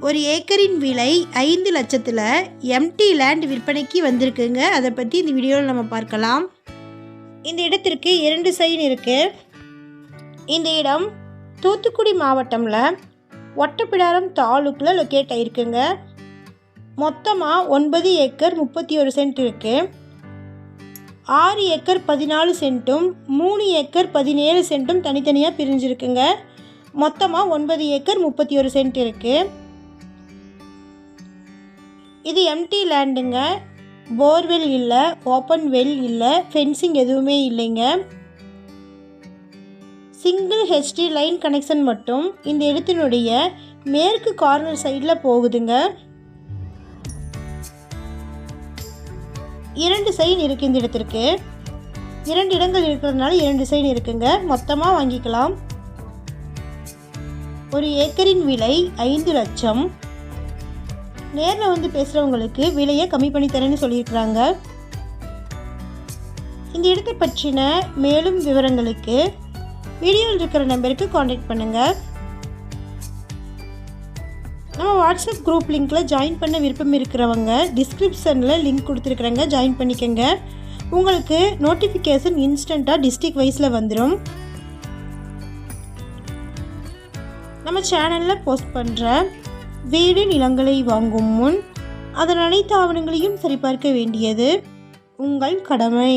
ஒரு ஏக்கரின் விலை 5 லட்சத்தில் எம்டி லேண்ட் விற்பனைக்கு வந்திருக்குங்க. அதை பற்றி இந்த வீடியோவில் நம்ம பார்க்கலாம். இந்த இடத்திற்கு 2 சைன் இருக்குது. இந்த இடம் தூத்துக்குடி மாவட்டமில் ஒட்டப்பிடாரம் தாலுக்கில் லொக்கேட் ஆகிருக்குங்க. மொத்தமாக 9 ஏக்கர் 31 சென்ட் இருக்குது. 6 ஏக்கர் 14 சென்ட்டும் 3 ஏக்கர் 17 சென்ட்டும் தனித்தனியாக பிரிஞ்சிருக்குங்க. மொத்தமாக 9 ஏக்கர் 31 சென்ட் இருக்குது. இது எம்டி லேண்டுங்க. போர்வெல் இல்லை, ஓப்பன் வெல் இல்லை, ஃபென்சிங் எதுவுமே இல்லைங்க. சிங்கிள் ஹெச்டி லைன் கனெக்ஷன் மட்டும் இந்த இடத்தினுடைய மேற்கு கார்னர் சைடில் போகுதுங்க. 2 சைன் இருக்குது இந்த இடத்திற்கு. 2 இடங்கள் இருக்கிறதுனால 2 சைன் இருக்குங்க. மொத்தமாக வாங்கிக்கலாம். ஒரு ஏக்கரின் விலை 5 லட்சம். நேரில் வந்து பேசுகிறவங்களுக்கு விலையை கம்மி பண்ணி தரேன்னு சொல்லியிருக்கிறாங்க. இந்த இடத்தை பற்றின மேலும் விவரங்களுக்கு வீடியோவில் இருக்கிற நம்பருக்கு காண்டாக்ட் பண்ணுங்கள். நம்ம வாட்ஸ்அப் குரூப் லிங்க்கில் ஜாயின் பண்ண விருப்பம் இருக்கிறவங்க டிஸ்கிரிப்ஷனில் லிங்க் கொடுத்துருக்குறேங்க, ஜாயின் பண்ணிக்கோங்க. உங்களுக்கு நோட்டிஃபிகேஷன் இன்ஸ்டண்ட்டாக டிஸ்ட்ரிக்ட் வைஸில் வந்துடும். நம்ம சேனலில் போஸ்ட் பண்ணுற வீடு நிலங்களை வாங்கும் முன் அதன் அனைத்து ஆவணங்களையும் சரிபார்க்க வேண்டியது உங்கள் கடமை.